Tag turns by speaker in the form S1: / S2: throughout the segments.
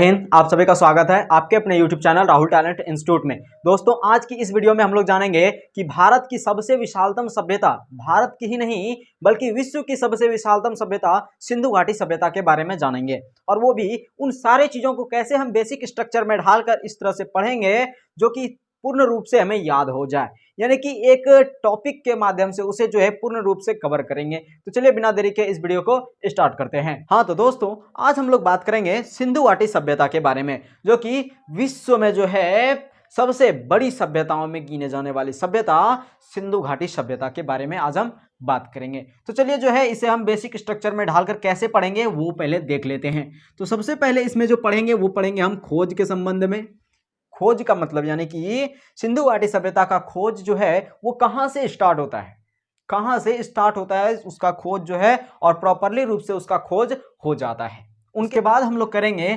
S1: हिंद, आप सभी का स्वागत है आपके अपने YouTube channel Rahul talent institute में। दोस्तों, आज की इस वीडियो में हम लोग जानेंगे कि भारत की सबसे विशालतम सभ्यता, भारत की ही नहीं बल्कि विश्व की सबसे विशालतम सभ्यता सिंधु घाटी सभ्यता के बारे में जानेंगे। और वो भी उन सारे चीजों को कैसे हम बेसिक स्ट्रक्चर में ढालकर इस तरह से पढ़ेंगे जो कि पूर्ण रूप से हमें याद हो जाए, यानी कि एक टॉपिक के माध्यम से उसे जो है पूर्ण रूप से कवर करेंगे। तो चलिए बिना देरी के इस वीडियो को स्टार्ट करते हैं। हाँ तो दोस्तों, आज हम लोग बात करेंगे सिंधु घाटी सभ्यता के बारे में, जो कि विश्व में जो है सबसे बड़ी सभ्यताओं में गिने जाने वाली सभ्यता सिंधु घाटी सभ्यता के बारे में आज हम बात करेंगे। तो चलिए जो है इसे हम बेसिक स्ट्रक्चर में ढालकर कैसे पढ़ेंगे वो पहले देख लेते हैं। तो सबसे पहले इसमें जो पढ़ेंगे वो पढ़ेंगे हम खोज के संबंध में। खोज का मतलब यानी कि सिंधु घाटी सभ्यता का खोज जो है वो कहां से स्टार्ट होता है, कहां से स्टार्ट होता है उसका खोज जो है, और प्रॉपरली रूप से उसका खोज हो जाता है। उनके बाद हम लोग करेंगे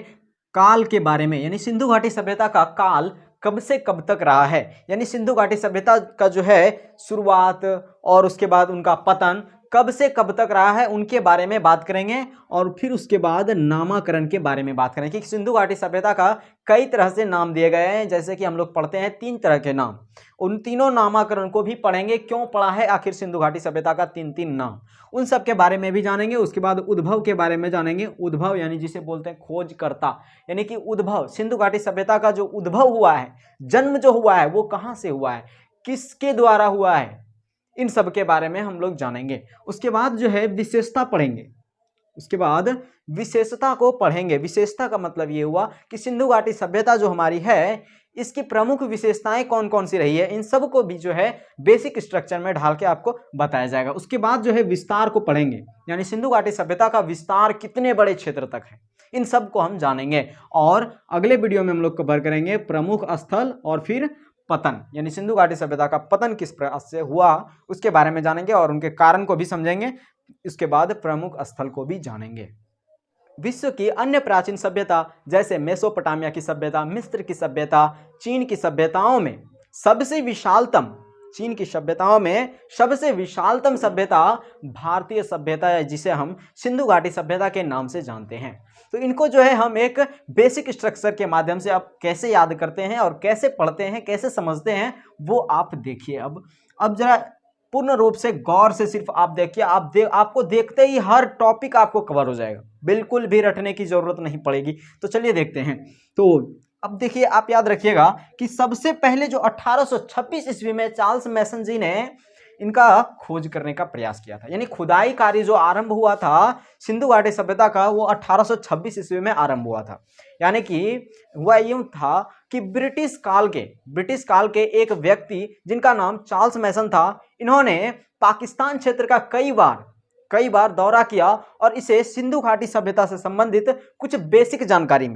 S1: काल के बारे में, यानी सिंधु घाटी सभ्यता का काल कब से कब तक रहा है, यानी सिंधु घाटी सभ्यता का जो है शुरुआत और उसके बाद उनका पतन कब से कब तक रहा है उनके बारे में बात करेंगे। और फिर उसके बाद नामकरण के बारे में बात करेंगे कि सिंधु घाटी सभ्यता का कई तरह से नाम दिए गए हैं, जैसे कि हम लोग पढ़ते हैं 3 तरह के नाम, उन तीनों नामकरण को भी पढ़ेंगे, क्यों पढ़ा है आखिर सिंधु घाटी सभ्यता का 3 नाम, उन सब के बारे में भी जानेंगे। उसके बाद उद्भव के बारे में जानेंगे। उद्भव यानी जिसे बोलते हैं खोजकर्ता, यानी कि उद्भव सिंधु घाटी सभ्यता का जो उद्भव हुआ है, जन्म जो हुआ है वो कहां से हुआ है, किसके द्वारा हुआ है, इन सब के बारे में हम लोग जानेंगे। उसके बाद जो है विशेषता पढ़ेंगे, उसके बाद विशेषता को पढ़ेंगे। विशेषता का मतलब ये हुआ कि सिंधु घाटी सभ्यता जो हमारी है इसकी प्रमुख विशेषताएं कौन कौन सी रही है, इन सब को भी जो है बेसिक स्ट्रक्चर में ढाल के आपको बताया जाएगा। उसके बाद जो है विस्तार को पढ़ेंगे, यानी सिंधु घाटी सभ्यता का विस्तार कितने बड़े क्षेत्र तक है, इन सब को हम जानेंगे। और अगले वीडियो में हम लोग कवर करेंगे प्रमुख स्थल और फिर पतन, यानी सिंधु घाटी सभ्यता का पतन किस प्रकार से हुआ उसके बारे में जानेंगे और उनके कारण को भी समझेंगे। इसके बाद प्रमुख स्थल को भी जानेंगे। विश्व की अन्य प्राचीन सभ्यता जैसे मेसोपोटामिया की सभ्यता, मिस्र की सभ्यता, चीन की सभ्यताओं में सबसे विशालतम, चीन की सभ्यताओं में सबसे विशालतम सभ्यता भारतीय सभ्यता है, जिसे हम सिंधु घाटी सभ्यता के नाम से जानते हैं। तो इनको जो है हम एक बेसिक स्ट्रक्चर के माध्यम से आप कैसे याद करते हैं और कैसे पढ़ते हैं, कैसे समझते हैं, वो आप देखिए। अब जरा पूर्ण रूप से गौर से सिर्फ आप देखिए, आपको देखते ही हर टॉपिक आपको कवर हो जाएगा, बिल्कुल भी रटने की जरूरत नहीं पड़ेगी। तो चलिए देखते हैं। तो अब देखिए, आप याद रखिएगा कि सबसे पहले जो 1826 ईस्वी में चार्ल्स मैसन जी ने इनका खोज करने का प्रयास किया था, यानी खुदाई कार्य जो आरंभ हुआ था सिंधु घाटी सभ्यता का, वो 1826 ईस्वी में आरंभ हुआ था। यानी कि हुआ यूं था कि ब्रिटिश काल के एक व्यक्ति जिनका नाम चार्ल्स मैसन था, इन्होंने पाकिस्तान क्षेत्र का कई बार दौरा किया और इसे सिंधु घाटी सभ्यता से संबंधित कुछ बेसिक जानकारी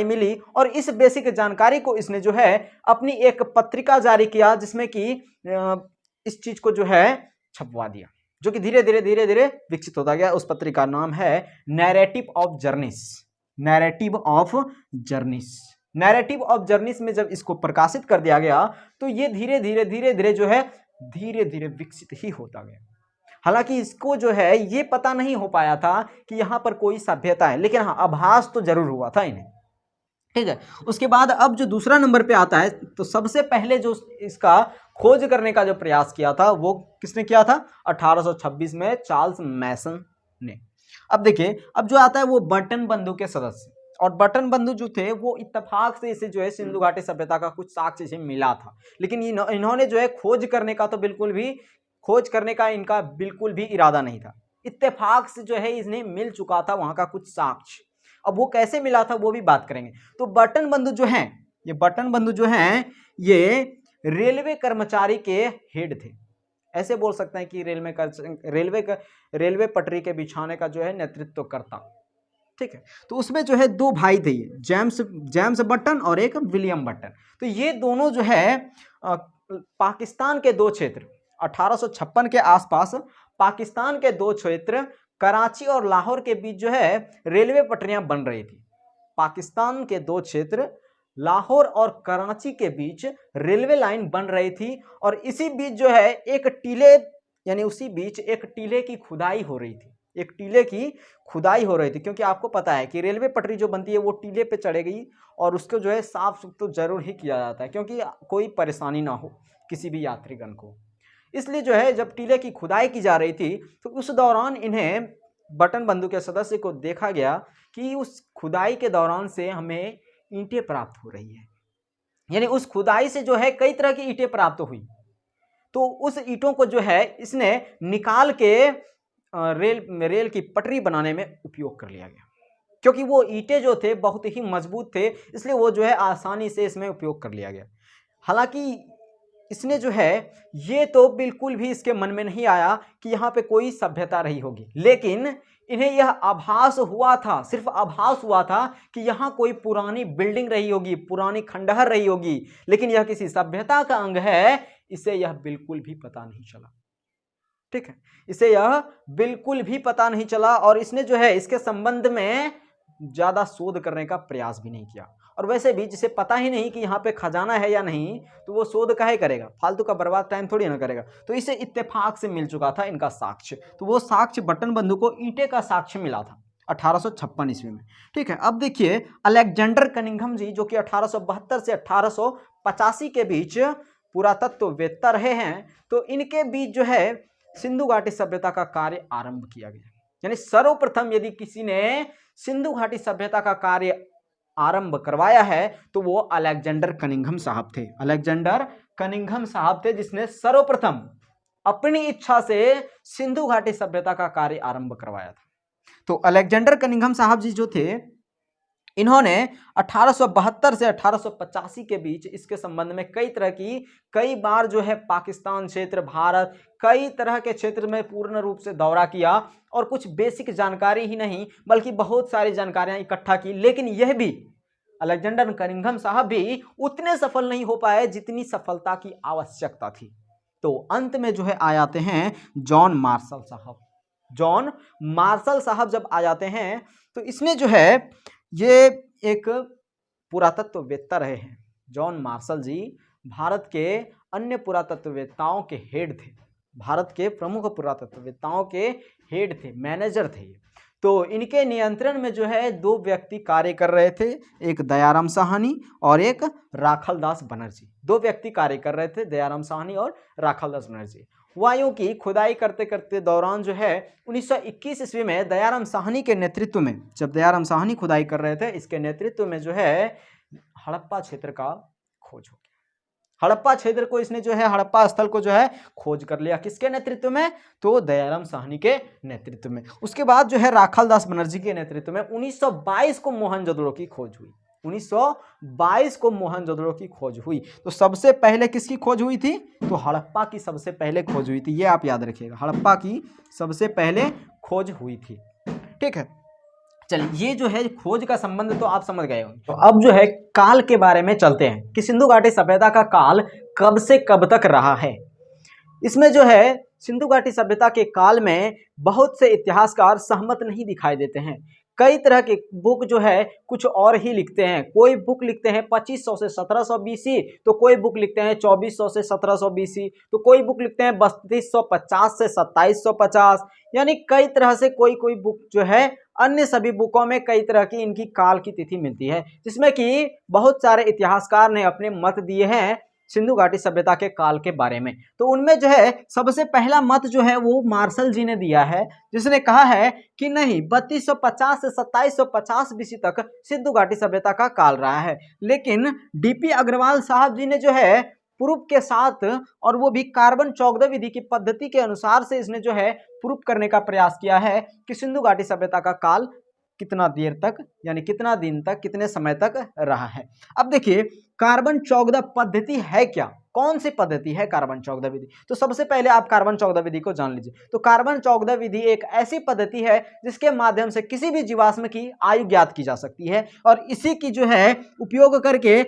S1: मिली और इस बेसिक जानकारी को इसने जो है अपनी एक पत्रिका जारी किया, जिसमें कि इस चीज को जो है छपवा दिया, जो कि धीरे धीरे विकसित होता गया। उस पत्रिका का नाम है नैरेटिव ऑफ जर्नीस में जब इसको प्रकाशित कर दिया गया तो ये धीरे धीरे जो है धीरे विकसित ही होता गया। हालांकि इसको जो है ये पता नहीं हो पाया था कि यहां पर कोई सभ्यता है, लेकिन हाँ आभास तो जरूर हुआ था इन्हें, ठीक है। उसके बाद अब जो दूसरा नंबर पे आता है, तो सबसे पहले जो इसका खोज करने का जो प्रयास किया था वो किसने किया था, 1826 में चार्ल्स मैसन ने। अब देखिए, अब जो आता है वो बर्टन बंधु के सदस्य, और बर्टन बंधु जो थे वो इत्तेफाक से इसे जो है सिंधु घाटी सभ्यता का कुछ साक्ष्य से मिला था, लेकिन इन्होंने जो है खोज करने का इनका बिल्कुल भी इरादा नहीं था। इत्तेफाक से जो है इन्हें मिल चुका था वहां का कुछ साक्ष्य। अब वो कैसे मिला था वो भी बात करेंगे। तो बर्टन बंधु जो हैं ये रेलवे कर्मचारी के हेड थे, ऐसे बोल सकते हैं कि रेलवे पटरी के बिछाने का जो है नेतृत्व करता, ठीक है। तो उसमें जो है 2 भाई थे, जेम्स बर्टन और एक विलियम बर्टन। तो ये दोनों जो है पाकिस्तान के 2 क्षेत्र, 1856 के आसपास पाकिस्तान के 2 क्षेत्र कराची और लाहौर के बीच जो है रेलवे पटरियां बन रही थी। पाकिस्तान के 2 क्षेत्र लाहौर और कराची के बीच रेलवे लाइन बन रही थी, और इसी बीच जो है एक टीले की खुदाई हो रही थी। एक टीले की खुदाई हो रही थी, क्योंकि आपको पता है कि रेलवे पटरी जो बनती है वो टीले पे चढ़ेगी और उसको जो है साफ सुथरा तो जरूर ही किया जाता है, क्योंकि कोई परेशानी ना हो किसी भी यात्रीगण को। इसलिए जो है जब टीले की खुदाई की जा रही थी तो उस दौरान इन्हें बटन बंधु के सदस्य को देखा गया कि उस खुदाई के दौरान से हमें ईंटें प्राप्त हो रही है, यानी उस खुदाई से जो है कई तरह की ईंटें प्राप्त हुई। तो उस ईंटों को जो है इसने निकाल के रेल की पटरी बनाने में उपयोग कर लिया गया, क्योंकि वो ईंटें जो थे बहुत ही मजबूत थे, इसलिए वो जो है आसानी से इसमें उपयोग कर लिया गया। हालांकि इसने जो है ये तो बिल्कुल भी इसके मन में नहीं आया कि यहाँ पे कोई सभ्यता रही होगी, लेकिन इन्हें यह आभास हुआ था, सिर्फ आभास हुआ था कि यहाँ कोई पुरानी बिल्डिंग रही होगी, पुरानी खंडहर रही होगी, लेकिन यह किसी सभ्यता का अंग है इसे यह बिल्कुल भी पता नहीं चला। ठीक है, इसे यह बिल्कुल भी पता नहीं चला और इसने जो है इसके संबंध में ज्यादा शोध करने का प्रयास भी नहीं किया। और वैसे भी जिसे पता ही नहीं कि यहाँ पे खजाना है या नहीं, तो वो शोध काहे करेगा, फालतू का बर्बाद टाइम थोड़ी ना करेगा। तो इसे इत्तेफाक से मिल चुका था इनका साक्ष्य, तो वो साक्ष्य बटन बंधु को ईंटे का साक्ष्य मिला था 1856 ईस्वी में। ठीक है, अब देखिए अलेक्जेंडर कनिंघम जी जो कि 1872 से 1885 के बीच पुरातत्ववेत्ता रहे हैं, तो इनके बीच जो है सिंधु घाटी सभ्यता का कार्य आरंभ किया गया। यानी सर्वप्रथम यदि किसी ने सिंधु घाटी सभ्यता का कार्य आरंभ करवाया है तो वो अलेक्जेंडर कनिंघम साहब थे। अलेक्जेंडर कनिंघम साहब थे जिसने सर्वप्रथम अपनी इच्छा से सिंधु घाटी सभ्यता का कार्य आरंभ करवाया था। तो अलेक्जेंडर कनिंघम साहब जी जो थे इन्होंने 1872 से 1885 के बीच इसके संबंध में कई बार जो है पाकिस्तान क्षेत्र, भारत, कई तरह के क्षेत्र में पूर्ण रूप से दौरा किया और कुछ बेसिक जानकारी ही नहीं बल्कि बहुत सारी जानकारियां इकट्ठा की, लेकिन यह भी अलेक्जेंडर कनिंघम साहब भी उतने सफल नहीं हो पाए जितनी सफलता की आवश्यकता थी। तो अंत में जो है आ जाते हैं जॉन मार्शल साहब। जॉन मार्शल साहब जब आ जाते हैं तो इसने जो है ये एक पुरातत्ववेत्ता रहे हैं। जॉन मार्शल जी भारत के अन्य पुरातत्ववेत्ताओं के हेड थे, भारत के प्रमुख पुरातत्ववेत्ताओं के हेड थे, मैनेजर थे। तो इनके नियंत्रण में जो है दो व्यक्ति कार्य कर रहे थे, एक दयाराम साहनी और एक राखलदास बनर्जी। दो व्यक्ति कार्य कर रहे थे, दयाराम साहनी और राखलदास बनर्जी। वायु की खुदाई करते करते दौरान जो है 1921 ईस्वी में दयाराम साहनी के नेतृत्व में, जब दयाराम साहनी खुदाई कर रहे थे, इसके नेतृत्व में जो है हड़प्पा क्षेत्र का खोज हो गया। हड़प्पा क्षेत्र को इसने जो है हड़प्पा स्थल को जो है खोज कर लिया। किसके नेतृत्व में? तो दयाराम साहनी के नेतृत्व में। उसके बाद जो है राखलदास बनर्जी के नेतृत्व में 1922 को मोहनजोदड़ो की खोज हुई। 1922 को मोहनजोदड़ो की खोज हुई। तो सबसे पहले किसकी खोज हुई थी? तो हड़प्पा की सबसे पहले खोज हुई थी। ये आप याद रखिएगा, हड़प्पा की सबसे पहले खोज हुई थी। ठीक है, चलिए ये जो है खोज का संबंध तो आप समझ गए हो। तो अब जो है काल के बारे में चलते हैं कि सिंधु घाटी सभ्यता का काल कब से कब तक रहा है। इसमें जो है सिंधु घाटी सभ्यता के काल में बहुत से इतिहासकार सहमत नहीं दिखाई देते हैं। कई तरह के बुक जो है कुछ और ही लिखते हैं। कोई बुक लिखते हैं 2500 से 1700 बीसी, तो कोई बुक लिखते हैं 2400 से 1700 बीसी, तो कोई बुक लिखते हैं 3250 से 2750। यानी कई तरह से कोई बुक जो है, अन्य सभी बुकों में कई तरह की इनकी काल की तिथि मिलती है, जिसमें कि बहुत सारे इतिहासकार ने अपने मत दिए हैं सिंधु घाटी सभ्यता के काल के बारे में। तो उनमें जो है सबसे पहला मत जो है वो मार्शल जी ने दिया है, जिसने कहा है कि नहीं 3250 से 2750 बीसी तक सिंधु घाटी सभ्यता का काल रहा है। लेकिन डीपी अग्रवाल साहब जी ने जो है प्रूफ के साथ, और वो भी कार्बन चौगदा विधि की पद्धति के अनुसार से इसने जो है प्रूफ करने का प्रयास किया है कि सिंधु घाटी सभ्यता का काल कितना देर तक, यानी कितना दिन तक, कितने समय तक रहा है। अब देखिए कार्बन चौगदा पद्धति है क्या, कौन सी पद्धति है कार्बन चौगदा विधि? तो सबसे पहले आप कार्बन चौगदा विधि को जान लीजिए। तो कार्बन चौगदा विधि एक ऐसी पद्धति है जिसके माध्यम से किसी भी जीवाश्म की आयु ज्ञात की जा सकती है, और इसी की जो है उपयोग करके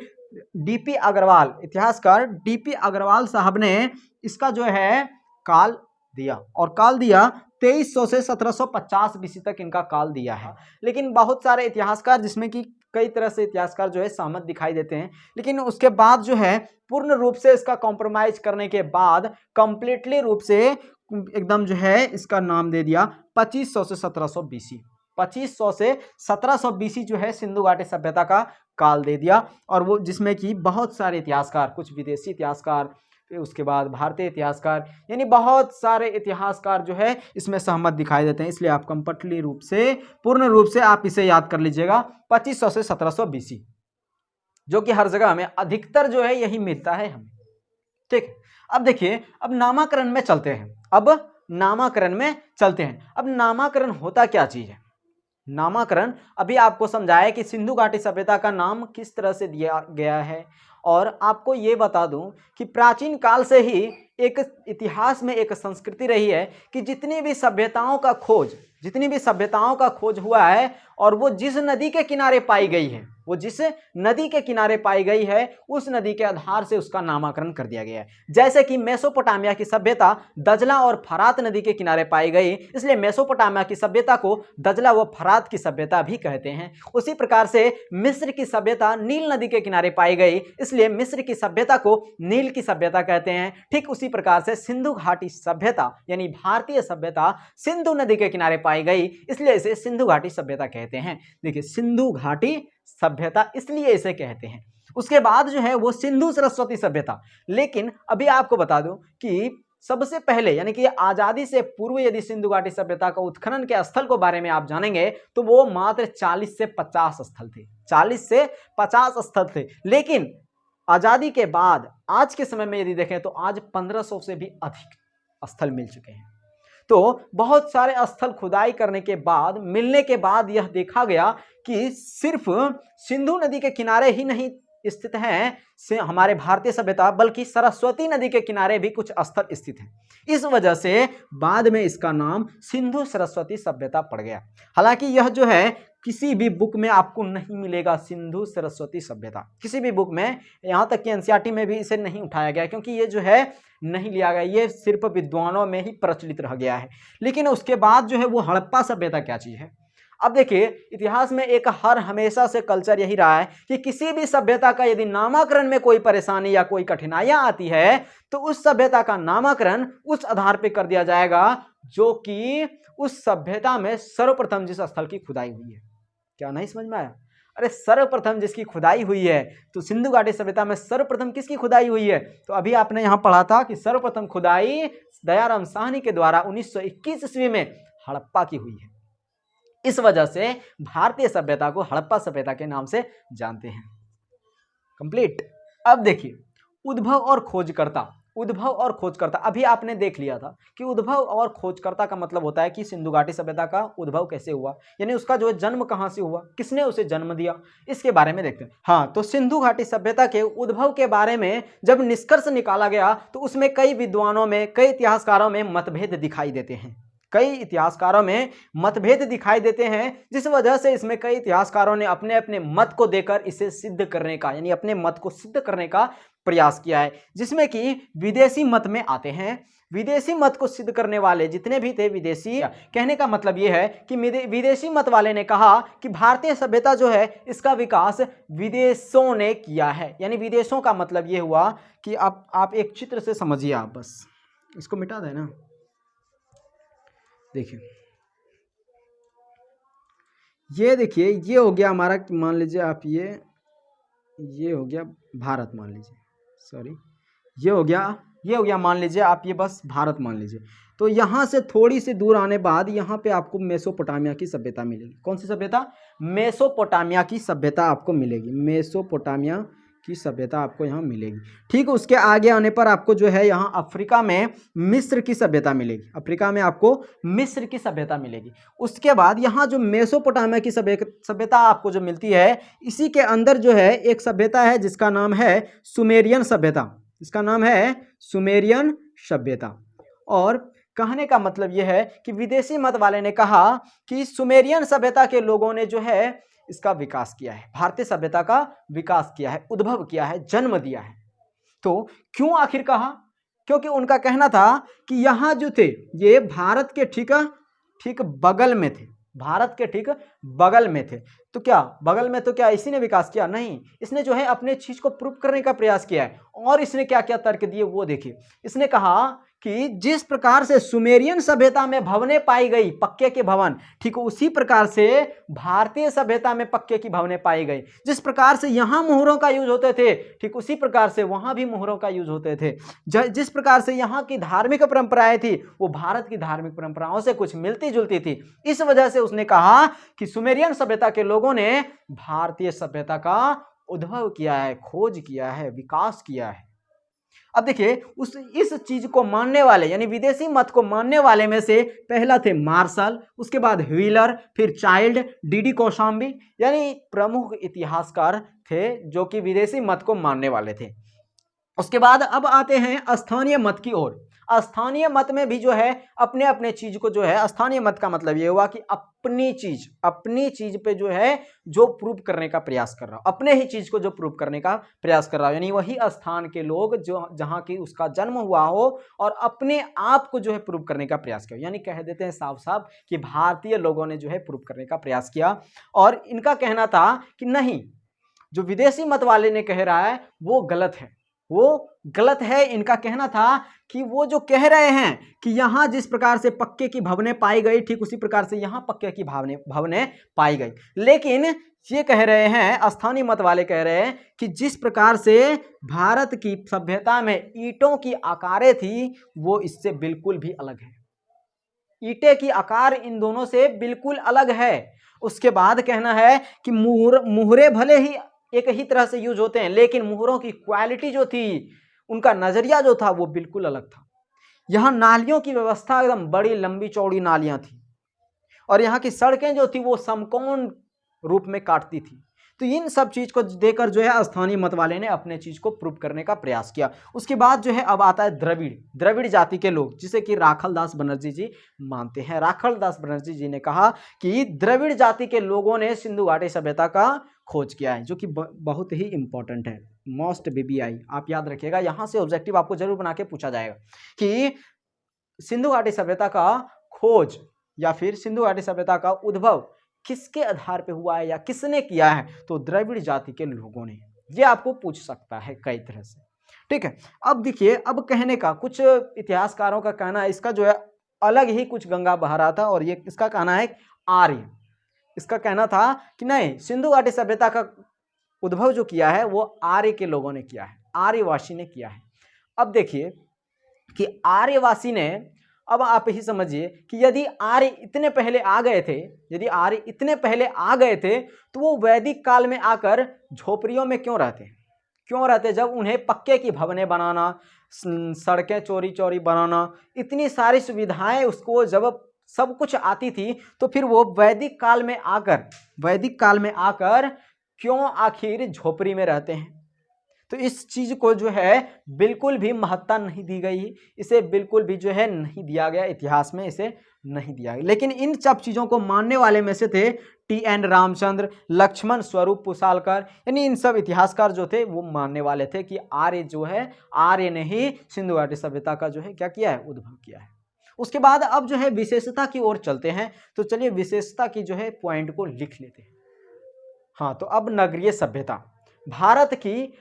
S1: डीपी अग्रवाल, इतिहासकार डीपी अग्रवाल साहब ने इसका जो है काल दिया, और काल दिया 2300 से 1750 बीसी तक इनका काल दिया है। लेकिन बहुत सारे इतिहासकार, जिसमें कि कई तरह से इतिहासकार जो है सहमत दिखाई देते हैं, लेकिन उसके बाद जो है पूर्ण रूप से इसका कॉम्प्रोमाइज करने के बाद कंप्लीटली रूप से एकदम जो है इसका नाम दे दिया 2500 से 1700 BC। 2500 से 1700 BC जो है सिंधु घाटी सभ्यता का काल दे दिया, और वो जिसमें कि बहुत सारे इतिहासकार, कुछ विदेशी इतिहासकार, फिर उसके बाद भारतीय इतिहासकार, यानी बहुत सारे इतिहासकार जो है इसमें सहमत दिखाई देते हैं। इसलिए आप कंपल्सरी रूप से, पूर्ण रूप से आप इसे याद कर लीजिएगा 2500 से 1700 BC, जो कि हर जगह हमें अधिकतर जो है यही मिलता है हमें। ठीक, अब देखिए, अब नामाकरण में चलते हैं। अब नामाकरण होता क्या चीज है? नामाकरण अभी आपको समझाया कि सिंधु घाटी सभ्यता का नाम किस तरह से दिया गया है, और आपको ये बता दूं कि प्राचीन काल से ही एक इतिहास में एक संस्कृति रही है कि जितनी भी सभ्यताओं का खोज हुआ है, और वो जिस नदी के किनारे पाई गई है, उस नदी के आधार से उसका नामकरण कर दिया गया है। जैसे कि मेसोपोटामिया की सभ्यता दजला और फरात नदी के किनारे पाई गई, इसलिए मेसोपोटामिया की सभ्यता को दजला व फरात की सभ्यता भी कहते हैं। उसी प्रकार से मिस्र की सभ्यता नील नदी के किनारे पाई गई, इसलिए मिस्र की सभ्यता को नील की सभ्यता कहते हैं। ठीक उसी प्रकार से सिंधु घाटी सभ्यता यानी भारतीय सभ्यता सिंधु नदी के किनारे पाई गई, इसलिए इसे सिंधु घाटी सभ्यता कहते हैं। देखिए, सिंधु घाटी सभ्यता इसलिए इसे कहते हैं। उसके बाद जो है वो सिंधु सरस्वती सभ्यता। लेकिन अभी आपको बता दूं कि सबसे पहले यानी कि आजादी से पूर्व यदि सिंधु घाटी सभ्यता का उत्खनन के स्थल को बारे में आप जानेंगे तो वो मात्र 40 से 50 स्थल थे, 40 से 50 स्थल थे। लेकिन आजादी के बाद आज के समय में यदि देखें तो आज 1500 से भी अधिक स्थल मिल चुके हैं। तो बहुत सारे स्थल खुदाई करने के बाद, मिलने के बाद यह देखा गया कि सिर्फ सिंधु नदी के किनारे ही नहीं स्थित हैं हमारे भारतीय सभ्यता, बल्कि सरस्वती नदी के किनारे भी कुछ स्थल स्थित हैं। इस वजह से बाद में इसका नाम सिंधु सरस्वती सभ्यता पड़ गया। हालांकि यह जो है किसी भी बुक में आपको नहीं मिलेगा, सिंधु सरस्वती सभ्यता किसी भी बुक में, यहाँ तक कि एनसीईआरटी में भी इसे नहीं उठाया गया, क्योंकि ये जो है नहीं लिया गया, ये सिर्फ विद्वानों में ही प्रचलित रह गया है। लेकिन उसके बाद जो है वो हड़प्पा सभ्यता क्या चीज़ है। अब देखिए, इतिहास में एक हमेशा से कल्चर यही रहा है कि किसी भी सभ्यता का यदि नामकरण में कोई परेशानी या कोई कठिनाइयां आती है तो उस सभ्यता का नामकरण उस आधार पर कर दिया जाएगा जो कि उस सभ्यता में सर्वप्रथम जिस स्थल की खुदाई हुई है। क्या नहीं समझ में आया? अरे सर्वप्रथम जिसकी खुदाई हुई है, तो सिंधु घाटी सभ्यता में सर्वप्रथम किसकी खुदाई हुई है? तो अभी आपने यहां पढ़ा था कि सर्वप्रथम खुदाई दयाराम साहनी के द्वारा 1921 ईस्वी में हड़प्पा की हुई है। इस वजह से भारतीय सभ्यता को हड़प्पा सभ्यता के नाम से जानते हैं। कंप्लीट। अब देखिए, उद्भव और खोजकर्ता। अभी आपने देख लिया था कि उद्भव और खोजकर्ता का मतलब होता है कि सिंधु घाटी सभ्यता का उद्भव कैसे हुआ, यानी उसका जो जन्म कहां से हुआ, किसने उसे जन्म दिया, इसके बारे में देखते हैं। हाँ, तो सिंधु घाटी सभ्यता के उद्भव के बारे में जब निष्कर्ष निकाला गया तो उसमें कई विद्वानों में, कई इतिहासकारों में मतभेद दिखाई देते हैं। जिस वजह से इसमें कई इतिहासकारों ने अपने अपने मत को देकर इसे सिद्ध करने का, यानी अपने मत को सिद्ध करने का प्रयास किया है, जिसमें कि विदेशी मत में आते हैं। विदेशी मत को सिद्ध करने वाले जितने भी थे, विदेशी कहने का मतलब यह है कि विदेशी मत वाले ने कहा कि भारतीय सभ्यता जो है इसका विकास विदेशों ने किया है। यानी विदेशों का मतलब यह हुआ कि आप एक चित्र से समझिए, आप बस इसको मिटा दें ना। देखिए, ये देखिए, ये हो गया हमारा, मान लीजिए आप ये हो गया भारत, मान लीजिए, सॉरी, ये हो गया मान लीजिए आप ये बस भारत मान लीजिए। तो यहाँ से थोड़ी सी दूर आने बाद यहाँ पे आपको मेसोपोटामिया की सभ्यता मिलेगी। कौन सी सभ्यता? मेसोपोटामिया की सभ्यता आपको मिलेगी। मेसोपोटामिया की सभ्यता आपको यहाँ मिलेगी। ठीक, उसके आगे आने पर आपको जो है यहाँ अफ्रीका में मिस्र की सभ्यता मिलेगी। अफ्रीका में आपको मिस्र की सभ्यता मिलेगी। उसके बाद यहाँ जो मेसोपोटामिया की सभ्यता आपको जो मिलती है, इसी के अंदर जो है एक सभ्यता है जिसका नाम है सुमेरियन सभ्यता। इसका नाम है सुमेरियन सभ्यता। और कहने का मतलब यह है कि विदेशी मत वाले ने कहा कि सुमेरियन सभ्यता के लोगों ने जो है इसका विकास किया है, भारतीय सभ्यता का विकास किया है, उद्भव किया है, जन्म दिया है। तो क्यों आखिर कहा? क्योंकि उनका कहना था कि यहाँ जो थे ये भारत के ठीक बगल में थे, भारत के ठीक बगल में थे। तो क्या बगल में, तो क्या इसी ने विकास किया? नहीं, इसने जो है अपने चीज को प्रूव करने का प्रयास किया है। और इसने क्या क्या तर्क दिए वो देखिए। इसने कहा कि जिस प्रकार से सुमेरियन सभ्यता में भवनें पाई गई, पक्के के भवन, ठीक उसी प्रकार से भारतीय सभ्यता में पक्के की भवनें पाई गई। जिस प्रकार से यहां मोहरों का यूज होते थे, ठीक उसी प्रकार से वहां भी मोहरों का यूज होते थे। जिस प्रकार से यहां की धार्मिक परंपराएं थी वो भारत की धार्मिक परंपराओं से कुछ मिलती जुलती थी। इस वजह से उसने कहा कि सुमेरियन सभ्यता के लोगों ने भारतीय सभ्यता का उद्भव किया है, खोज किया है, विकास किया है। अब देखिए इस चीज को मानने वाले यानी विदेशी मत को मानने वाले में से पहला थे मार्शल, उसके बाद व्हीलर, फिर चाइल्ड, डीडी कौशाम्बी, यानी प्रमुख इतिहासकार थे जो कि विदेशी मत को मानने वाले थे। उसके बाद अब आते हैं स्थानीय मत की ओर। स्थानीय मत में भी जो है अपने अपने चीज को जो है, स्थानीय मत का मतलब ये हुआ कि अपनी चीज पे जो है जो प्रूव करने का प्रयास कर रहा हो, अपने ही चीज को जो प्रूव करने का प्रयास कर रहा हो, यानी वही स्थान के लोग जो जहां की उसका जन्म हुआ हो और अपने आप को जो है प्रूव करने का प्रयास किया, यानी कह देते हैं साफ साफ कि भारतीय लोगों ने जो है प्रूव करने का प्रयास किया। और इनका कहना था कि नहीं, जो विदेशी मत वाले ने कह रहा है वो गलत है, वो गलत है। इनका कहना था कि वो जो कह रहे हैं कि यहां जिस प्रकार से पक्के की भवनें पाई गई, ठीक उसी प्रकार से यहां पक्के की भवनें पाई गई। लेकिन ये कह रहे हैं, स्थानीय मत वाले कह रहे हैं कि जिस प्रकार से भारत की सभ्यता में ईंटों की आकारें थी वो इससे बिल्कुल भी अलग है। ईंटे की आकार इन दोनों से बिल्कुल अलग है। उसके बाद कहना है कि मुहरे भले ही एक ही तरह से यूज होते हैं, लेकिन मुहरों की क्वालिटी जो थी, उनका नजरिया जो था वो बिल्कुल अलग था। यहाँ नालियों की व्यवस्था एकदम बड़ी लंबी चौड़ी नालियां थी और यहाँ की सड़कें जो थी वो समकोण रूप में काटती थी। तो इन सब चीज को देकर जो है स्थानीय मत वाले ने अपने चीज को प्रूव करने का प्रयास किया। उसके बाद जो है अब आता है द्रविड़ जाति के लोग, जिसे कि राखालदास बनर्जी जी मानते हैं। राखालदास बनर्जी जी ने कहा कि द्रविड़ जाति के लोगों ने सिंधु घाटी सभ्यता का खोज किया है, जो कि बहुत ही इंपॉर्टेंट है, मोस्ट बीबीआई आप याद रखिएगा। यहां से ऑब्जेक्टिव आपको जरूर बना के पूछा जाएगा कि सिंधु घाटी सभ्यता का खोज या फिर सिंधु घाटी सभ्यता का उद्भव किसके आधार पे हुआ है या किसने किया है, तो द्रविड़ जाति के लोगों ने। ये आपको पूछ सकता है कई तरह से, ठीक है। अब देखिए, अब कहने का कुछ इतिहासकारों का कहना है, इसका जो है अलग ही कुछ गंगा बहा रहा था और ये इसका कहना है आर्य, इसका कहना था कि नहीं, सिंधु घाटी सभ्यता का उद्भव जो किया है वो आर्य के लोगों ने किया है, आर्यवासी ने किया है। अब देखिए कि आर्यवासी ने, अब आप ही समझिए कि यदि आर्य इतने पहले आ गए थे, यदि आर्य इतने पहले आ गए थे तो वो वैदिक काल में आकर झोपड़ियों में क्यों रहते, जब उन्हें पक्के की भवनें बनाना, सड़कें चौड़ी चौड़ी बनाना, इतनी सारी सुविधाएं उसको जब सब कुछ आती थी, तो फिर वो वैदिक काल में आकर क्यों आखिर झोपड़ी में रहते हैं। तो इस चीज को जो है बिल्कुल भी महत्ता नहीं दी गई, इसे बिल्कुल भी जो है नहीं दिया गया, इतिहास में इसे नहीं दिया गया। लेकिन इन सब चीजों को मानने वाले में से थे टी.एन. रामचंद्र, लक्ष्मण स्वरूप पुसालकर, यानी इन सब इतिहासकार जो थे वो मानने वाले थे कि आर्य जो है, आर्य ने ही सिंधु घाटी सभ्यता का जो है क्या किया है, उद्भव किया है। उसके बाद अब जो है विशेषता की ओर चलते हैं, तो चलिए विशेषता की जो है पॉइंट को लिख लेते हैं। हाँ, तो अब नगरीय सभ्यता, भारत की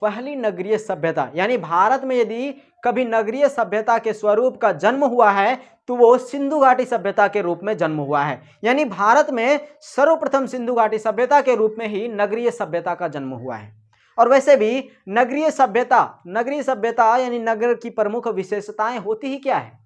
S1: पहली नगरीय सभ्यता, यानी भारत में यदि कभी नगरीय सभ्यता के स्वरूप का जन्म हुआ है तो वो सिंधु घाटी सभ्यता के रूप में जन्म हुआ है। यानी भारत में सर्वप्रथम सिंधु घाटी सभ्यता के रूप में ही नगरीय सभ्यता का जन्म हुआ है। और वैसे भी नगरीय सभ्यता यानी नगर की प्रमुख विशेषताएं होती ही क्या है,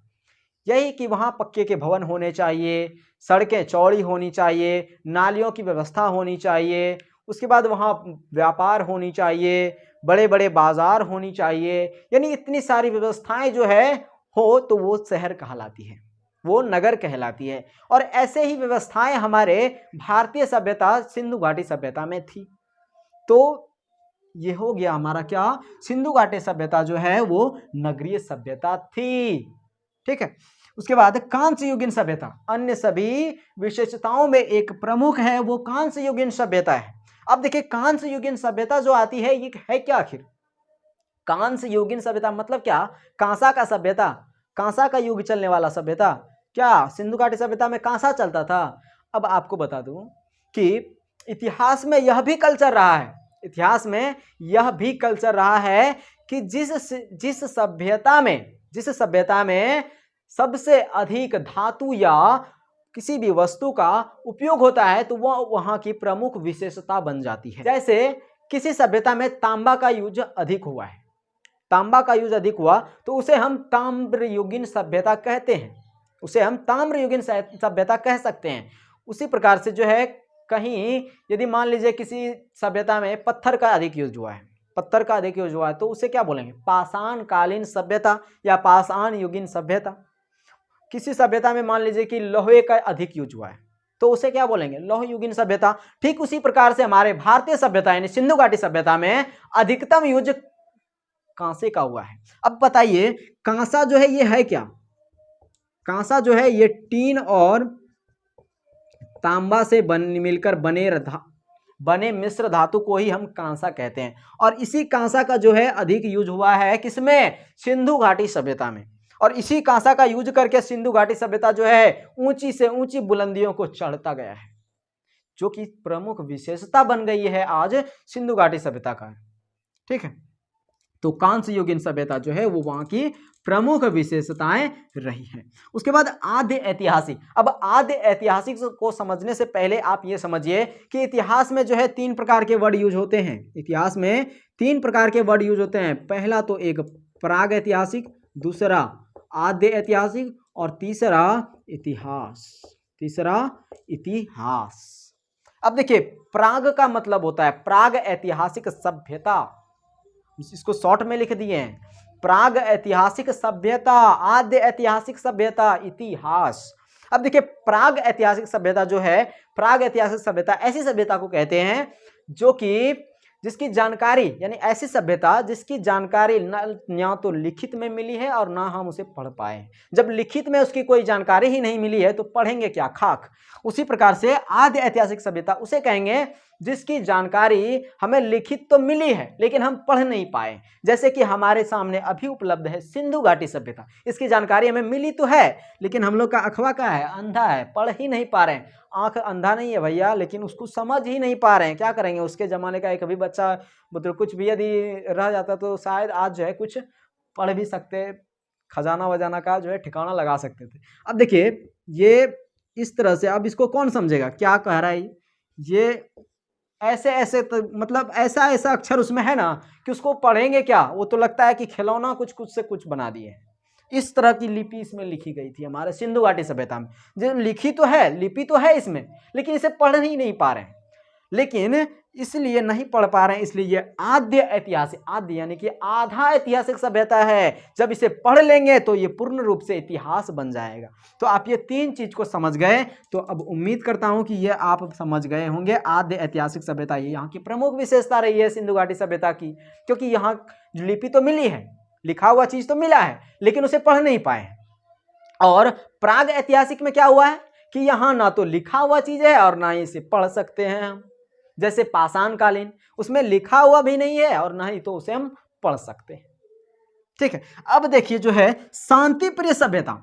S1: यही कि वहां पक्के के भवन होने चाहिए, सड़कें चौड़ी होनी चाहिए, नालियों की व्यवस्था होनी चाहिए, उसके बाद वहाँ व्यापार होनी चाहिए, बड़े बड़े बाजार होनी चाहिए, यानी इतनी सारी व्यवस्थाएं जो है हो तो वो शहर कहलाती है, वो नगर कहलाती है। और ऐसे ही व्यवस्थाएं हमारे भारतीय सभ्यता सिंधु घाटी सभ्यता में थी। तो ये हो गया हमारा क्या, सिंधु घाटी सभ्यता जो है वो नगरीय सभ्यता थी, ठीक है। उसके बाद कांस्य युगीन सभ्यता, अन्य सभी विशेषताओं में एक प्रमुख है, वो कांस्य युगीन सभ्यता है। अब देखिए कांस्य युगीन सभ्यता जो आती है ये है क्या, आखिर कांस्य युगीन सभ्यता मतलब क्या, कांसा का सभ्यता, कांसा का युग चलने वाला सभ्यता, क्या सिंधु घाटी सभ्यता में कांसा चलता था। अब आपको बता दूं कि इतिहास में यह भी कल्चर रहा है, इतिहास में यह भी कल्चर रहा है कि जिस जिस सभ्यता में सबसे अधिक धातु या किसी भी वस्तु का उपयोग होता है तो वह वहां की प्रमुख विशेषता बन जाती है। जैसे किसी सभ्यता में तांबा का यूज अधिक हुआ है, तांबा का यूज अधिक हुआ तो उसे हम ताम्रयुगीन सभ्यता कहते हैं, उसे हम ताम्रयुगीन सभ्यता कह सकते हैं। उसी प्रकार से जो है कहीं यदि मान लीजिए किसी सभ्यता में पत्थर का अधिक यूज हुआ है, पत्थर का अधिक यूज हुआ है तो उसे क्या बोलेंगे, पाषाण कालीन सभ्यता या पाषाण युगीन सभ्यता। किसी सभ्यता में मान लीजिए कि लोहे का अधिक यूज हुआ है तो उसे क्या बोलेंगे, लौह युगीन सभ्यता। ठीक उसी प्रकार से हमारे भारतीय सभ्यता यानी सिंधु घाटी सभ्यता में अधिकतम यूज कांसे का हुआ है। अब बताइए कांसा जो है ये है क्या, कांसा जो है ये टीन और तांबा से मिलकर बने मिश्र धातु को ही हम कांसा कहते हैं। और इसी कांसा का जो है अधिक यूज हुआ है किसमें, सिंधु घाटी सभ्यता में। और इसी कांसा का यूज करके सिंधु घाटी सभ्यता जो है ऊंची से ऊंची बुलंदियों को चढ़ता गया है, जो कि प्रमुख विशेषता बन गई है आज सिंधु घाटी सभ्यता का। ठीक है, तो कांस्य युगीन सभ्यता जो है वो वहां की प्रमुख विशेषताएं रही हैं। उसके बाद आद्य ऐतिहासिक। अब आद्य ऐतिहासिक को समझने से पहले आप ये समझिए कि इतिहास में जो है 3 प्रकार के वर्ड यूज होते हैं। इतिहास में 3 प्रकार के वर्ड यूज होते हैं। पहला तो एक प्राग ऐतिहासिक, दूसरा आद्य ऐतिहासिक और तीसरा इतिहास। तीसरा इतिहास। अब देखिए प्राग का मतलब होता है प्राग ऐतिहासिक सभ्यता, इसको शॉर्ट में लिख दिए हैं, प्राग ऐतिहासिक सभ्यता, आद्य ऐतिहासिक सभ्यता, इतिहास। अब देखिए प्राग ऐतिहासिक सभ्यता जो है, प्राग ऐतिहासिक सभ्यता ऐसी सभ्यता को कहते हैं जो कि जिसकी जानकारी यानी ऐसी सभ्यता जिसकी जानकारी ना तो लिखित में मिली है और ना हम उसे पढ़ पाए। जब लिखित में उसकी कोई जानकारी ही नहीं मिली है तो पढ़ेंगे क्या, खाक। उसी प्रकार से आद्य ऐतिहासिक सभ्यता उसे कहेंगे जिसकी जानकारी हमें लिखित तो मिली है लेकिन हम पढ़ नहीं पाए। जैसे कि हमारे सामने अभी उपलब्ध है सिंधु घाटी सभ्यता, इसकी जानकारी हमें मिली तो है लेकिन हम लोग का अखवा का है, अंधा है, पढ़ ही नहीं पा रहे हैं। आंख अंधा नहीं है भैया, लेकिन उसको समझ ही नहीं पा रहे हैं। क्या करेंगे, उसके ज़माने का एक अभी बच्चा मतलब कुछ भी यदि रह जाता तो शायद आज जो है कुछ पढ़ भी सकते, खजाना वजाना का जो है ठिकाना लगा सकते थे। अब देखिए ये इस तरह से, अब इसको कौन समझेगा क्या कह रहा है ये, ऐसे ऐसे तो मतलब ऐसा ऐसा अक्षर उसमें है ना कि उसको पढ़ेंगे क्या, वो तो लगता है कि खिलौना कुछ कुछ से कुछ बना दिए। इस तरह की लिपि इसमें लिखी गई थी हमारे सिंधु घाटी सभ्यता में। जो लिखी तो है, लिपि तो है इसमें, लेकिन इसे पढ़ ही नहीं पा रहे हैं। लेकिन इसलिए नहीं पढ़ पा रहे हैं, इसलिए ये आद्य ऐतिहासिक, आद्य यानी कि आधा ऐतिहासिक सभ्यता है। जब इसे पढ़ लेंगे तो ये पूर्ण रूप से इतिहास बन जाएगा। तो आप ये 3 चीज को समझ गए तो अब उम्मीद करता हूं कि ये आप समझ गए होंगे। आद्य ऐतिहासिक सभ्यता ये यहाँ की प्रमुख विशेषता रही है सिंधु घाटी सभ्यता की, क्योंकि यहाँ लिपि तो मिली है, लिखा हुआ चीज तो मिला है लेकिन उसे पढ़ नहीं पाए। और प्राग ऐतिहासिक में क्या हुआ है कि यहाँ ना तो लिखा हुआ चीज है और ना ही इसे पढ़ सकते हैं हम। जैसे पाषाण कालीन, उसमें लिखा हुआ भी नहीं है और ना ही तो उसे हम पढ़ सकते हैं। ठीक है, अब देखिए जो है शांति प्रिय सभ्यता।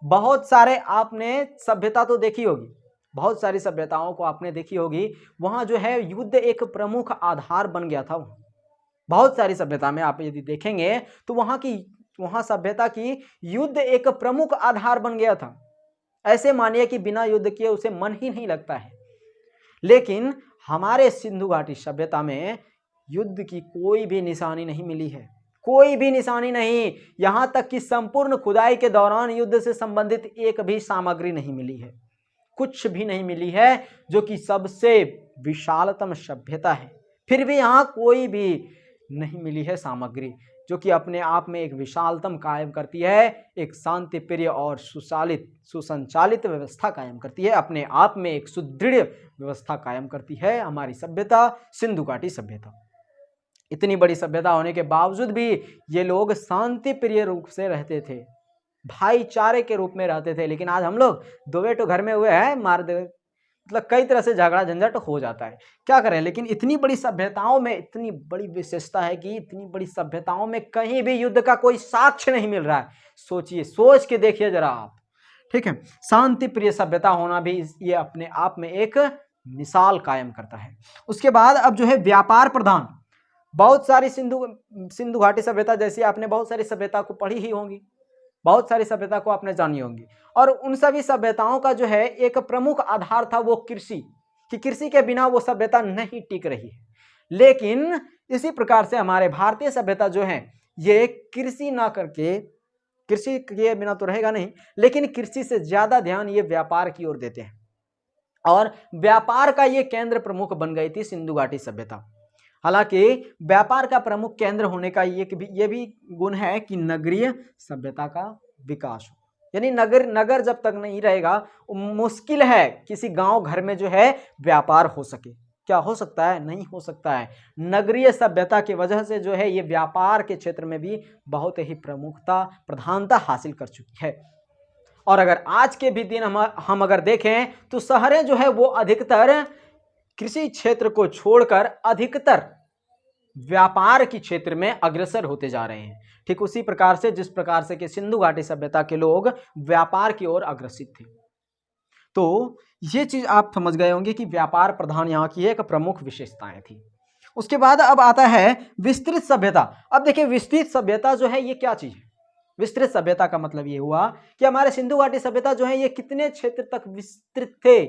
S1: बहुत सारे आपने सभ्यता तो देखी होगी, बहुत सारी सभ्यताओं को आपने देखी होगी। वहां जो है युद्ध एक प्रमुख आधार बन गया था। बहुत सारी सभ्यता में आप यदि देखेंगे तो वहां सभ्यता की युद्ध एक प्रमुख आधार बन गया था। ऐसे मानिए कि बिना युद्ध किए उसे मन ही नहीं लगता है। लेकिन हमारे सिंधु घाटी सभ्यता में युद्ध की कोई भी निशानी नहीं मिली है, कोई भी निशानी नहीं। यहां तक कि संपूर्ण खुदाई के दौरान युद्ध से संबंधित एक भी सामग्री नहीं मिली है, कुछ भी नहीं मिली है, जो कि सबसे विशालतम सभ्यता है। फिर भी यहां कोई भी नहीं मिली है सामग्री जो कि अपने आप में एक विशालतम कायम करती है, एक शांति प्रिय और सुसंचालित व्यवस्था कायम करती है, अपने आप में एक सुदृढ़ व्यवस्था कायम करती है हमारी सभ्यता सिंधु घाटी सभ्यता। इतनी बड़ी सभ्यता होने के बावजूद भी ये लोग शांति प्रिय रूप से रहते थे, भाईचारे के रूप में रहते थे। लेकिन आज हम लोग दो बेटो घर में हुए हैं, मार दे, मतलब कई तरह से झगड़ा झंझट हो जाता है, क्या करें। लेकिन इतनी बड़ी सभ्यताओं में इतनी बड़ी विशेषता है कि इतनी बड़ी सभ्यताओं में कहीं भी युद्ध का कोई साक्ष्य नहीं मिल रहा है। सोचिए, सोच के देखिए जरा आप। ठीक है, शांति प्रिय सभ्यता होना भी ये अपने आप में एक मिसाल कायम करता है। उसके बाद अब जो है व्यापार प्रधान, बहुत सारी सिंधु घाटी सभ्यता जैसी आपने बहुत सारी सभ्यता को पढ़ी ही होंगी। बहुत सारी सभ्यता को आपने जानी होंगी। और उन सभी सभ्यताओं का जो है एक प्रमुख आधार था वो कृषि, कि कृषि के बिना वो सभ्यता नहीं टिक रही है। लेकिन इसी प्रकार से हमारे भारतीय सभ्यता जो है ये कृषि ना करके, कृषि के बिना तो रहेगा नहीं, लेकिन कृषि से ज्यादा ध्यान ये व्यापार की ओर देते हैं। और व्यापार का ये केंद्र प्रमुख बन गई थी सिंधु घाटी सभ्यता। हालांकि व्यापार का प्रमुख केंद्र होने का ये भी गुण है कि नगरीय सभ्यता का विकास हो, यानी नगर जब तक नहीं रहेगा मुश्किल है किसी गांव घर में जो है व्यापार हो सके। क्या हो सकता है? नहीं हो सकता है। नगरीय सभ्यता की वजह से जो है ये व्यापार के क्षेत्र में भी बहुत ही प्रधानता हासिल कर चुकी है। और अगर आज के भी दिन हम अगर देखें तो शहरें जो है वो अधिकतर कृषि क्षेत्र को छोड़कर अधिकतर व्यापार की क्षेत्र में अग्रसर होते जा रहे हैं। ठीक उसी प्रकार से जिस प्रकार से कि सिंधु घाटी सभ्यता के लोग व्यापार की ओर अग्रसित थे। तो ये चीज आप समझ गए होंगे कि व्यापार प्रधान यहाँ की एक प्रमुख विशेषताएं थी। उसके बाद अब आता है विस्तृत सभ्यता। अब देखिए विस्तृत सभ्यता जो है ये क्या चीज है? विस्तृत सभ्यता का मतलब ये हुआ कि हमारे सिंधु घाटी सभ्यता जो है ये कितने क्षेत्र तक विस्तृत थे,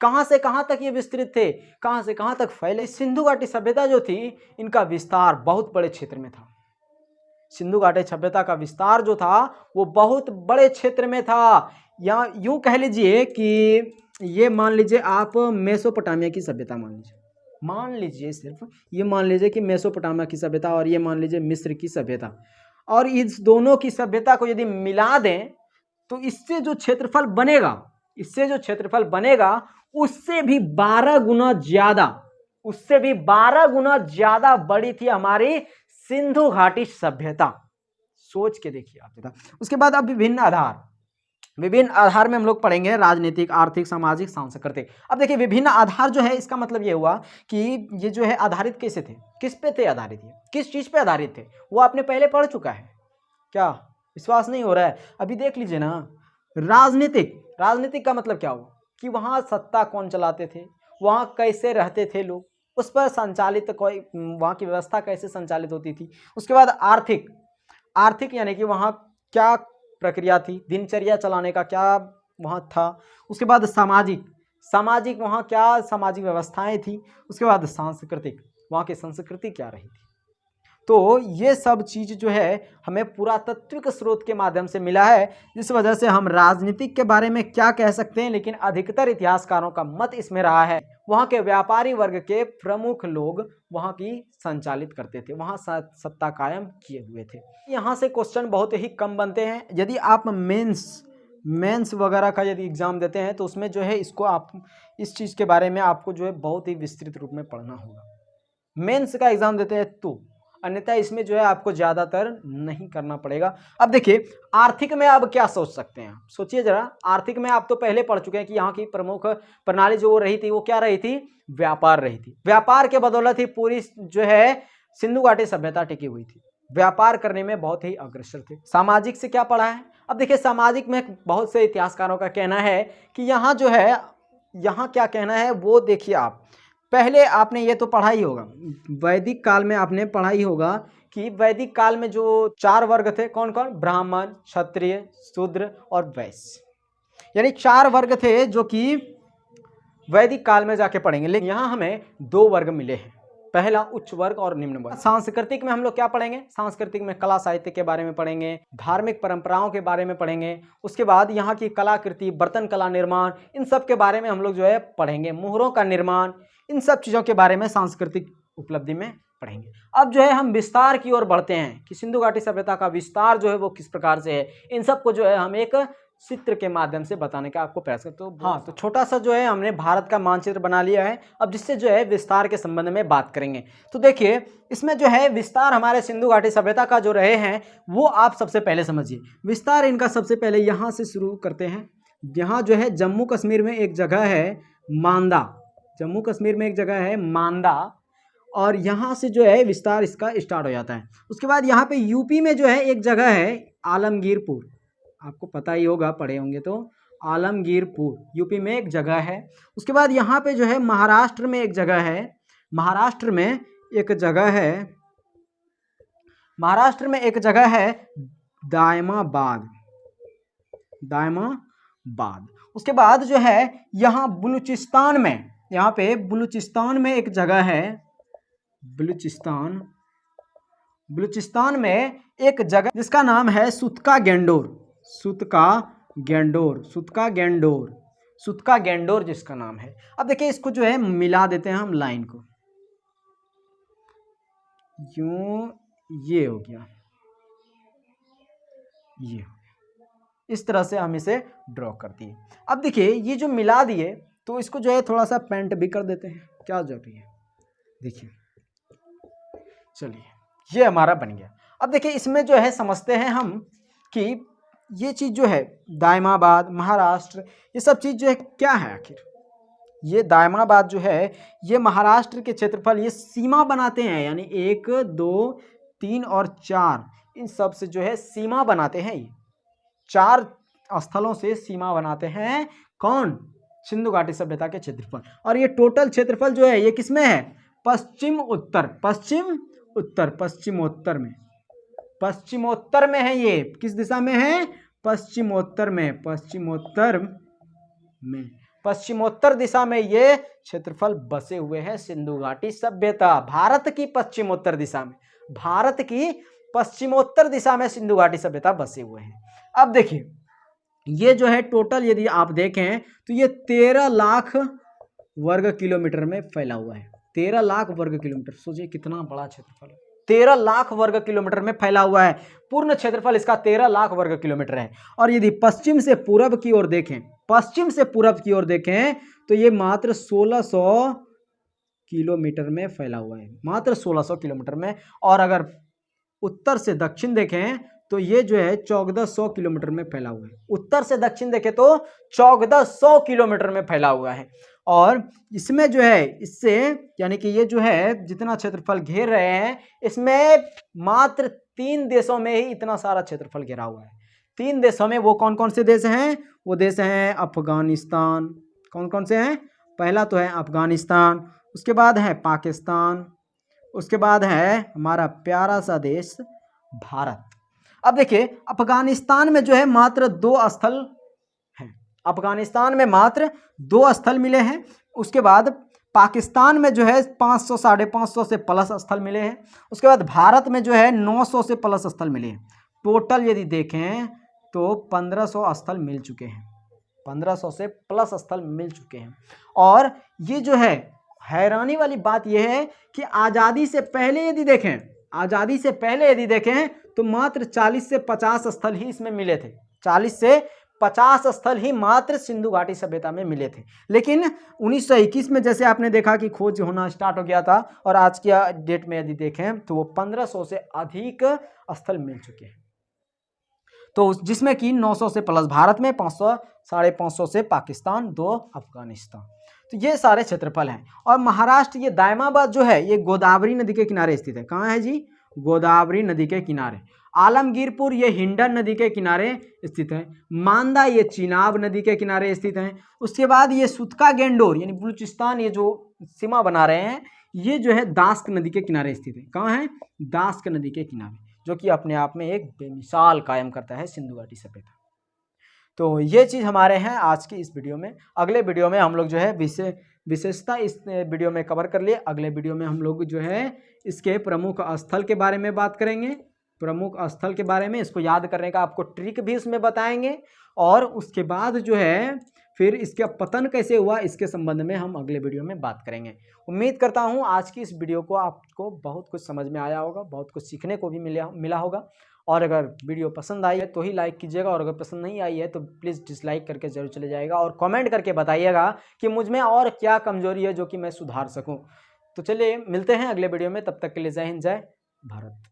S1: कहां से कहां तक ये विस्तृत थे, कहां से कहां तक फैले। सिंधु घाटी सभ्यता जो थी इनका विस्तार बहुत बड़े क्षेत्र में था। सिंधु घाटी सभ्यता का विस्तार जो था वो बहुत बड़े क्षेत्र में था। या यूं कह लीजिए कि ये मान लीजिए आप मेसोपोटामिया की सभ्यता मान लीजिए सिर्फ ये मान लीजिए कि मेसोपोटामिया की सभ्यता और ये मान लीजिए मिस्र की सभ्यता, और इस दोनों की सभ्यता को यदि मिला दें तो इससे जो क्षेत्रफल बनेगा उससे भी 12 गुना ज्यादा बड़ी थी हमारी सिंधु घाटी सभ्यता। सोच के देखिए आप। उसके बाद अब विभिन्न आधार में हम लोग पढ़ेंगे राजनीतिक, आर्थिक, सामाजिक, सांस्कृतिक। अब देखिए विभिन्न आधार जो है इसका मतलब ये हुआ कि ये जो है आधारित कैसे थे, किस पे थे आधारित, ये किस चीज पे आधारित थे वो आपने पहले पढ़ चुका है। क्या विश्वास नहीं हो रहा है? अभी देख लीजिए ना। राजनीतिक का मतलब क्या हुआ कि वहां सत्ता कौन चलाते थे, वहां कैसे रहते थे लोग, उस पर संचालित कोई वहां की व्यवस्था कैसे संचालित होती थी। उसके बाद आर्थिक यानी कि वहां क्या प्रक्रिया थी, दिनचर्या चलाने का क्या वहां था। उसके बाद सामाजिक वहां क्या सामाजिक व्यवस्थाएं थी। उसके बाद सांस्कृतिक, वहां की संस्कृति क्या रही थी। तो ये सब चीज जो है हमें पुरातात्विक स्रोत के माध्यम से मिला है, जिस वजह से हम राजनीतिक के बारे में क्या कह सकते हैं, लेकिन अधिकतर इतिहासकारों का मत इसमें रहा है वहां के व्यापारी वर्ग के प्रमुख लोग वहां की संचालित करते थे, वहां सत्ता कायम किए हुए थे। यहाँ से क्वेश्चन बहुत ही कम बनते हैं। यदि आप मेंस वगैरह का यदि एग्जाम देते हैं तो उसमें जो है इसको आप इस चीज के बारे में आपको जो है बहुत ही विस्तृत रूप में पढ़ना होगा। मेंस का एग्जाम देते हैं तो, अन्यथा इसमें जो है आपको ज्यादातर नहीं करना पड़ेगा। अब देखिए आर्थिक में आप क्या सोच सकते हैं, सोचिए जरा। आर्थिक में आप तो पहले पढ़ चुके हैं कि यहाँ की प्रमुख प्रणाली जो रही थी वो क्या रही थी, व्यापार रही थी। व्यापार के बदौलत ही पूरी जो है सिंधु घाटी सभ्यता टिकी हुई थी, व्यापार करने में बहुत ही अग्रसर थे। सामाजिक से क्या पढ़ा है? अब देखिए सामाजिक में बहुत से इतिहासकारों का कहना है कि यहाँ जो है, यहाँ क्या कहना है वो देखिए आप। पहले आपने ये तो पढ़ा ही होगा, वैदिक काल में आपने पढ़ा ही होगा कि वैदिक काल में जो 4 वर्ग थे, कौन कौन? ब्राह्मण, क्षत्रिय, शूद्र और वैश्य, यानी 4 वर्ग थे जो कि वैदिक काल में जाके पढ़ेंगे। लेकिन यहाँ हमें 2 वर्ग मिले हैं, पहला उच्च वर्ग और निम्न वर्ग। सांस्कृतिक में हम लोग क्या पढ़ेंगे? सांस्कृतिक में कला साहित्य के बारे में पढ़ेंगे, धार्मिक परंपराओं के बारे में पढ़ेंगे। उसके बाद यहाँ की कलाकृति, बर्तन कला निर्माण, इन सब के बारे में हम लोग जो है पढ़ेंगे। मुहरों का निर्माण, इन सब चीज़ों के बारे में सांस्कृतिक उपलब्धि में पढ़ेंगे। अब जो है हम विस्तार की ओर बढ़ते हैं कि सिंधु घाटी सभ्यता का विस्तार जो है वो किस प्रकार से है। इन सब को जो है हम एक चित्र के माध्यम से बताने का आपको प्रयास करते। तो हाँ, तो छोटा सा जो है हमने भारत का मानचित्र बना लिया है। अब जिससे जो है विस्तार के संबंध में बात करेंगे। तो देखिए इसमें जो है विस्तार हमारे सिंधु घाटी सभ्यता का जो रहे हैं वो आप सबसे पहले समझिए। विस्तार इनका सबसे पहले यहाँ से शुरू करते हैं। यहाँ जो है जम्मू कश्मीर में एक जगह है मांदा, जम्मू कश्मीर में एक जगह है मांदा, और यहाँ से जो है विस्तार इसका स्टार्ट हो जाता है। उसके बाद यहाँ पे यूपी में जो है एक जगह है आलमगीरपुर, आपको पता ही होगा, पढ़े होंगे तो। आलमगीरपुर यूपी में एक जगह है। उसके बाद यहाँ पे जो है महाराष्ट्र में एक जगह है, महाराष्ट्र में एक जगह है दायमाबाद, दायमाबाद। उसके बाद जो है यहाँ बलूचिस्तान में, यहाँ पे बलूचिस्तान में एक जगह है, बलूचिस्तान में एक जगह जिसका नाम है सुतका गेंडोर जिसका नाम है। अब देखिए इसको जो है मिला देते हैं हम लाइन को, यूं ये हो गया, ये इस तरह से हम इसे ड्रॉ कर दिए। अब देखिए ये जो मिला दिए तो इसको जो है थोड़ा सा पेंट भी कर देते हैं, क्या जरूरी है, देखिए चलिए ये हमारा बन गया। अब देखिए इसमें जो है समझते हैं हम कि ये चीज़ जो है दायमाबाद, महाराष्ट्र, ये सब चीज़ जो है क्या है आखिर। ये दायमाबाद जो है ये महाराष्ट्र के क्षेत्रफल, ये सीमा बनाते हैं, यानी 1 2 3 और 4 इन सब से जो है सीमा बनाते हैं। ये 4 स्थलों से सीमा बनाते हैं, कौन, सिंधु घाटी सभ्यता के क्षेत्रफल। और ये टोटल क्षेत्रफल जो है ये किसमें है, पश्चिमोत्तर में है। ये किस दिशा में है, पश्चिमोत्तर दिशा में ये क्षेत्रफल बसे हुए हैं सिंधु घाटी सभ्यता। भारत की पश्चिमोत्तर दिशा में सिंधु घाटी सभ्यता बसे हुए हैं। अब देखिए ये जो है टोटल यदि आप देखें तो ये 13 लाख वर्ग किलोमीटर में फैला हुआ है। 13 लाख वर्ग किलोमीटर, सोचिए कितना बड़ा क्षेत्रफल है, 13 लाख वर्ग किलोमीटर में फैला हुआ है। पूर्ण क्षेत्रफल इसका 13 लाख वर्ग किलोमीटर है। और यदि पश्चिम से पूरब की ओर देखें तो ये मात्र 1600 किलोमीटर में फैला हुआ है, मात्र 1600 किलोमीटर में। और अगर उत्तर से दक्षिण देखें तो ये जो है 1400 किलोमीटर में फैला हुआ है। उत्तर से दक्षिण देखें तो 1400 किलोमीटर में फैला हुआ है। और इसमें जो है इससे यानी कि ये जो है जितना क्षेत्रफल घेर रहे हैं इसमें मात्र 3 देशों में ही इतना सारा क्षेत्रफल घेरा हुआ है। 3 देशों में, वो कौन कौन से देश हैं, वो देश हैं अफगानिस्तान, कौन कौन से हैं, पहला तो है अफगानिस्तान, उसके बाद है पाकिस्तान, उसके बाद है हमारा प्यारा सा देश भारत। अब देखिए अफगानिस्तान में जो है मात्र 2 स्थल हैं, अफगानिस्तान में मात्र 2 स्थल मिले हैं। उसके बाद पाकिस्तान में जो है 500 550 से प्लस स्थल मिले हैं। उसके बाद भारत में जो है 900 से प्लस स्थल मिले हैं। टोटल यदि देखें तो 1500 स्थल मिल चुके हैं, 1500 से प्लस स्थल मिल चुके हैं। और ये जो है हैरानी वाली बात यह है कि आज़ादी से पहले यदि देखें तो मात्र 40 से 50 स्थल ही इसमें मिले थे, 40 से 50 स्थल ही मात्र सिंधु घाटी सभ्यता में मिले थे। लेकिन 1921 में जैसे आपने देखा कि खोज होना स्टार्ट हो गया था, और आज की डेट में यदि देखें तो वो 1500 से अधिक स्थल मिल चुके हैं। तो जिसमें कि 900 से प्लस भारत में, 500 550 से पाकिस्तान, 2 अफगानिस्तान। तो ये सारे क्षेत्रफल हैं। और महाराष्ट्र ये दायमाबाद जो है ये गोदावरी नदी के किनारे स्थित है। कहाँ है जी, गोदावरी नदी के किनारे। आलमगीरपुर ये हिंडन नदी के किनारे स्थित है। मांदा ये चिनाब नदी के किनारे स्थित है। उसके बाद ये सुतका गेंडोर यानी बलूचिस्तान, ये जो सीमा बना रहे हैं ये जो है दास्क नदी के किनारे स्थित है। कहाँ है, दास्क नदी के किनारे, जो कि अपने आप में एक बेमिसाल कायम करता है सिंधु घाटी सभ्यता। तो ये चीज़ हमारे हैं आज की इस वीडियो में। अगले वीडियो में हम लोग जो है विशेषता इस वीडियो में कवर कर लिए। अगले वीडियो में हम लोग जो है इसके प्रमुख स्थल के बारे में बात करेंगे, प्रमुख स्थल के बारे में, इसको याद करने का आपको ट्रिक भी उसमें बताएंगे। और उसके बाद जो है फिर इसका पतन कैसे हुआ इसके संबंध में हम अगले वीडियो में बात करेंगे। उम्मीद करता हूँ आज की इस वीडियो को आपको बहुत कुछ समझ में आया होगा, बहुत कुछ सीखने को भी मिला होगा। और अगर वीडियो पसंद आई है तो ही लाइक कीजिएगा, और अगर पसंद नहीं आई है तो प्लीज़ डिसलाइक करके ज़रूर चले जाएगा, और कमेंट करके बताइएगा कि मुझ में और क्या कमजोरी है जो कि मैं सुधार सकूं। तो चलिए मिलते हैं अगले वीडियो में, तब तक के लिए जय हिंद, जय भारत।